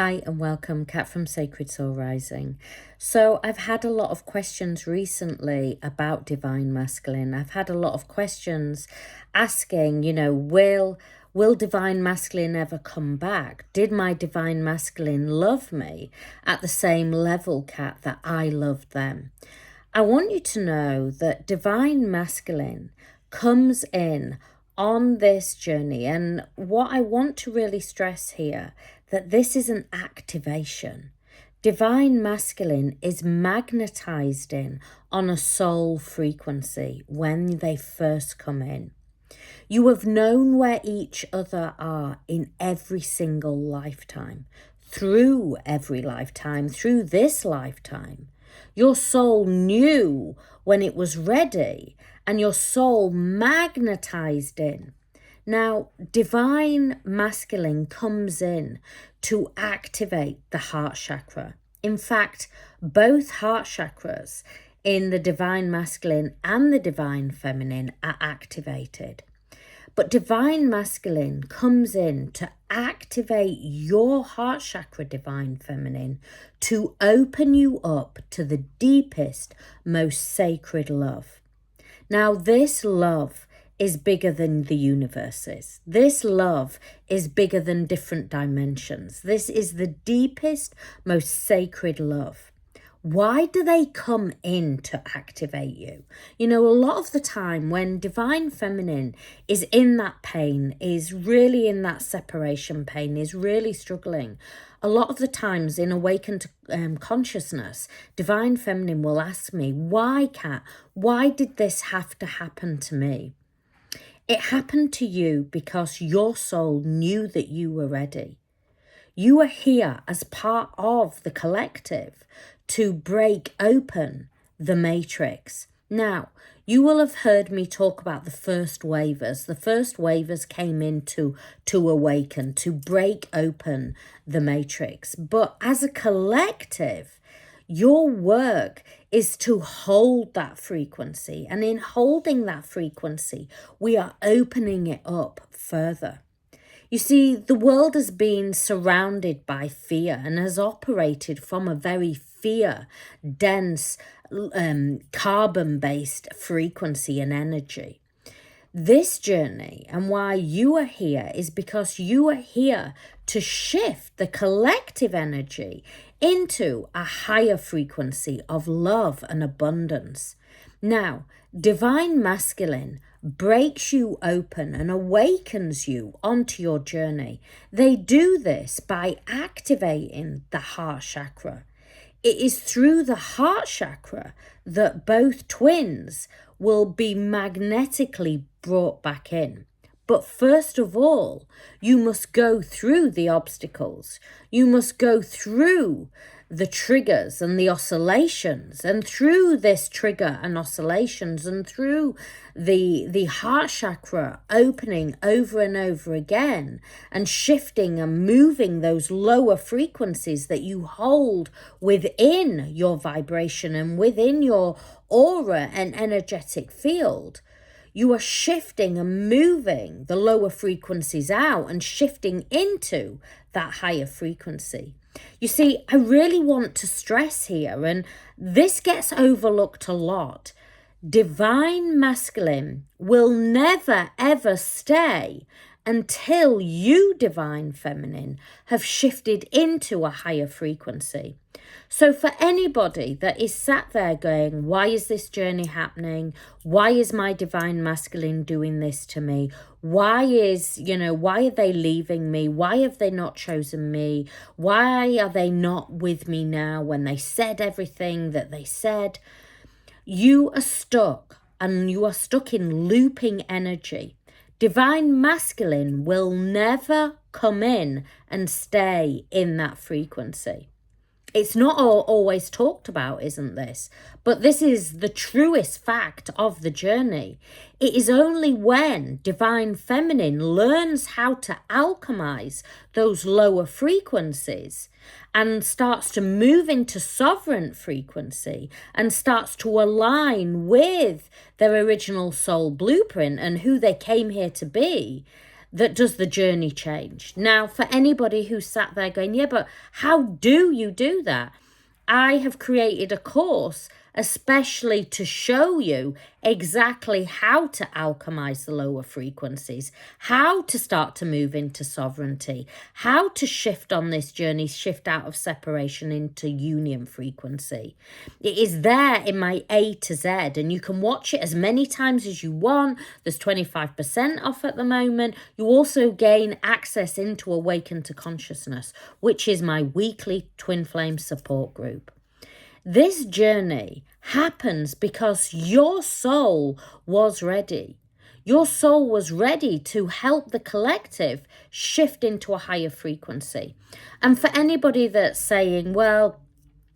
Hi and welcome, Kat from Sacred Soul Rising. So I've had a lot of questions recently about Divine Masculine. I've had a lot of questions asking, will Divine Masculine ever come back? Did my Divine Masculine love me at the same level, Kat, that I loved them? I want you to know that Divine Masculine comes in on this journey, and what I want to really stress here, that this is an activation. Divine Masculine is magnetized in on a soul frequency when they first come in. You have known where each other are in every single lifetime, through every lifetime, through this lifetime. Your soul knew when it was ready, and your soul magnetized in. Now, Divine Masculine comes in to activate the heart chakra. In fact, both heart chakras in the Divine Masculine and the Divine Feminine are activated. But Divine Masculine comes in to activate your heart chakra, Divine Feminine, to open you up to the deepest, most sacred love. Now, this love is bigger than the universe is. This love is bigger than different dimensions. This is the deepest, most sacred love. Why do they come in to activate you? A lot of the time when Divine Feminine is in that pain, is really in that separation pain, is really struggling, a lot of the times in Awakened consciousness, Divine Feminine will ask me, why, Kat? Why did this have to happen to me? It happened to you because your soul knew that you were ready. You are here as part of the collective to break open the matrix. Now, you will have heard me talk about the first wavers. The first wavers came in to awaken, to break open the matrix. But as a collective, your work is to hold that frequency. And in holding that frequency, we are opening it up further. You see, the world has been surrounded by fear and has operated from a very fear-dense, carbon-based frequency and energy. This journey and why you are here is because you are here to shift the collective energy into a higher frequency of love and abundance. Now, Divine Masculine breaks you open and awakens you onto your journey. They do this by activating the heart chakra. It is through the heart chakra that both twins will be magnetically brought back in. But first of all, you must go through the obstacles. You must go through the triggers and the oscillations, and through this trigger and oscillations and through the heart chakra opening over and over again and shifting and moving those lower frequencies that you hold within your vibration and within your aura and energetic field. You are shifting and moving the lower frequencies out and shifting into that higher frequency. You see, I really want to stress here, and this gets overlooked a lot. Divine Masculine will never, ever stay until you, Divine Feminine, have shifted into a higher frequency. So for anybody that is sat there going, why is this journey happening? Why is my Divine Masculine doing this to me? Why are they leaving me? Why have they not chosen me? Why are they not with me now when they said everything that they said? You are stuck, and you are stuck in looping energy. Divine Masculine will never come in and stay in that frequency. It's not always talked about, isn't this? But this is the truest fact of the journey. It is only when Divine Feminine learns how to alchemize those lower frequencies and starts to move into sovereign frequency and starts to align with their original soul blueprint and who they came here to be, that does the journey change. Now, for anybody who sat there going, yeah, but how do you do that? I have created a course especially to show you exactly how to alchemize the lower frequencies, how to start to move into sovereignty, how to shift on this journey, shift out of separation into union frequency. It is there in my A to Z, and you can watch it as many times as you want. There's 25% off at the moment. You also gain access into Awaken to Consciousness, which is my weekly twin flame support group. This journey happens because your soul was ready. Your soul was ready to help the collective shift into a higher frequency. And for anybody that's saying, well,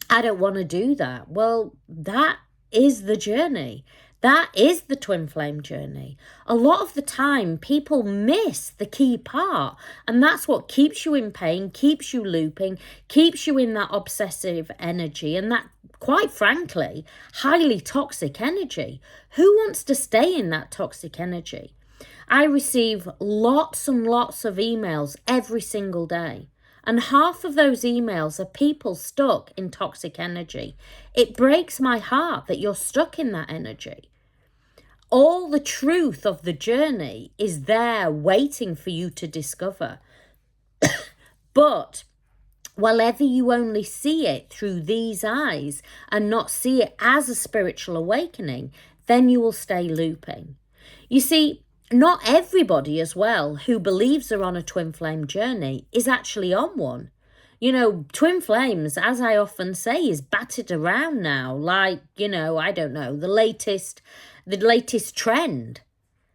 I don't want to do that. Well, that is the journey. That is the twin flame journey. A lot of the time, people miss the key part, and that's what keeps you in pain, keeps you looping, keeps you in that obsessive energy, and that, quite frankly, highly toxic energy. Who wants to stay in that toxic energy? I receive lots and lots of emails every single day. And half of those emails are people stuck in toxic energy. It breaks my heart that you're stuck in that energy. All the truth of the journey is there waiting for you to discover. But whenever you only see it through these eyes and not see it as a spiritual awakening, then you will stay looping. You see, not everybody as well who believes they're on a twin flame journey is actually on one. You know, twin flames, as I often say, is battered around now like, I don't know, the latest trend.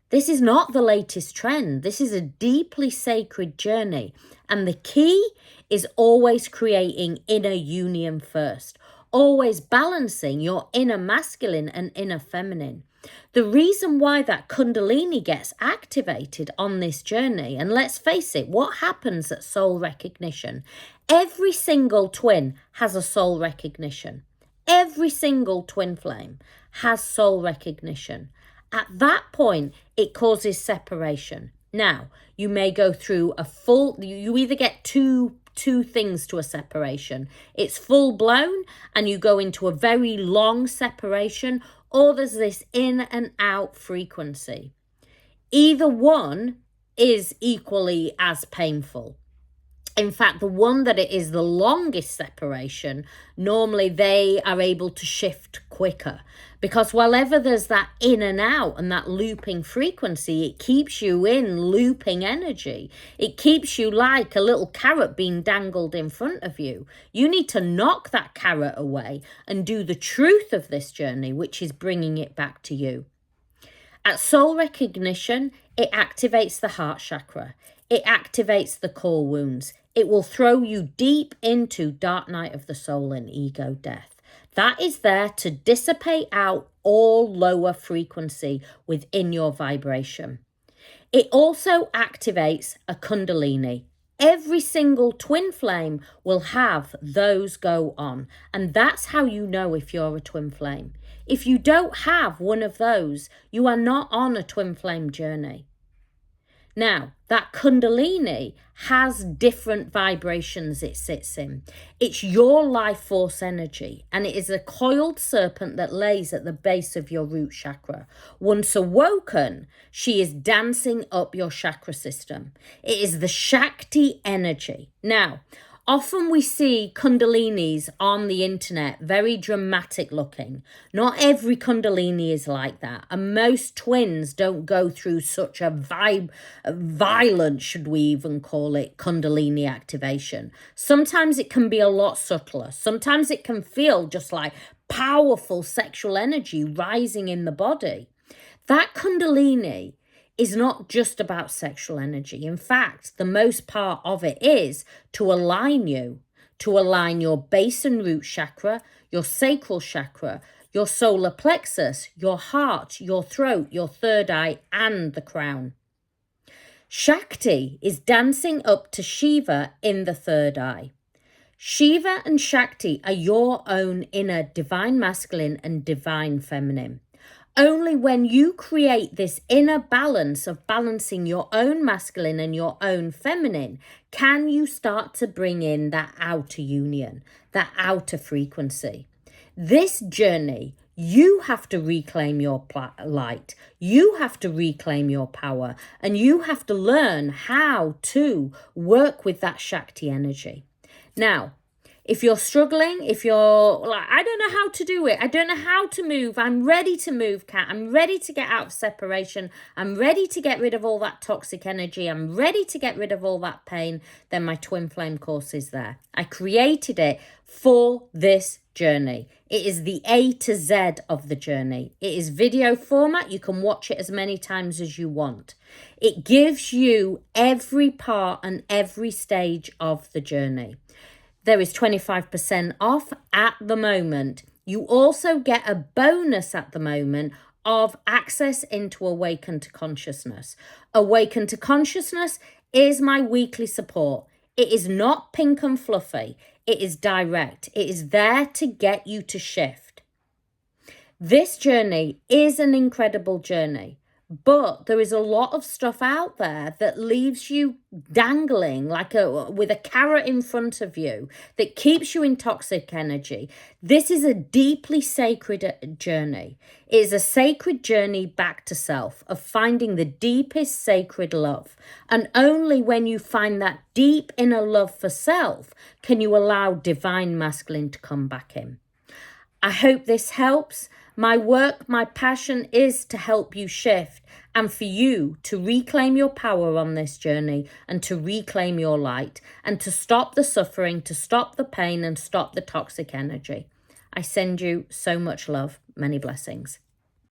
This is not the latest trend. This is a deeply sacred journey. And the key is always creating inner union first, always balancing your inner masculine and inner feminine. The reason why that Kundalini gets activated on this journey, and let's face it, what happens at soul recognition? Every single twin has a soul recognition. Every single twin flame has soul recognition. At that point, it causes separation. Now, you may go through you either get two things to a separation. It's full blown and you go into a very long separation, or there's this in and out frequency. Either one is equally as painful. In fact, the one that it is the longest separation, normally they are able to shift quicker, because whenever there's that in and out and that looping frequency, it keeps you in looping energy. It keeps you like a little carrot being dangled in front of you. You need to knock that carrot away and do the truth of this journey, which is bringing it back to you. At soul recognition, it activates the heart chakra. It activates the core wounds. It will throw you deep into dark night of the soul and ego death. That is there to dissipate out all lower frequency within your vibration. It also activates a Kundalini. Every single twin flame will have those go on. And that's how you know if you're a twin flame. If you don't have one of those, you are not on a twin flame journey. Now, that Kundalini has different vibrations it sits in. It's your life force energy, and it is a coiled serpent that lays at the base of your root chakra. Once awoken, she is dancing up your chakra system. It is the Shakti energy. Now, often we see Kundalinis on the internet, very dramatic looking. Not every Kundalini is like that. And most twins don't go through such a violent, should we even call it, Kundalini activation. Sometimes it can be a lot subtler. Sometimes it can feel just like powerful sexual energy rising in the body. That Kundalini is not just about sexual energy. In fact, the most part of it is to align you, to align your base and root chakra, your sacral chakra, your solar plexus, your heart, your throat, your third eye, and the crown. Shakti is dancing up to Shiva in the third eye. Shiva and Shakti are your own inner divine masculine and divine feminine. only when you create this inner balance of balancing your own masculine and your own feminine can you start to bring in that outer union, that outer frequency. This journey, you have to reclaim your light. You have to reclaim your power, and you have to learn how to work with that Shakti energy. Now, if you're struggling, if you're like, I don't know how to do it, I don't know how to move, I'm ready to move, Kat, I'm ready to get out of separation, I'm ready to get rid of all that toxic energy, I'm ready to get rid of all that pain, then my Twin Flame course is there. I created it for this journey. It is the A to Z of the journey. It is video format. You can watch it as many times as you want. It gives you every part and every stage of the journey. There is 25% off at the moment. You also get a bonus at the moment of access into Awaken to Consciousness. Awaken to Consciousness is my weekly support. It is not pink and fluffy. It is direct. It is there to get you to shift. This journey is an incredible journey. But there is a lot of stuff out there that leaves you dangling with a carrot in front of you that keeps you in toxic energy. This is a deeply sacred journey. It is a sacred journey back to self, of finding the deepest sacred love. And only when you find that deep inner love for self can you allow divine masculine to come back in. I hope this helps. My work, my passion is to help you shift and for you to reclaim your power on this journey and to reclaim your light and to stop the suffering, to stop the pain and stop the toxic energy. I send you so much love. Many blessings.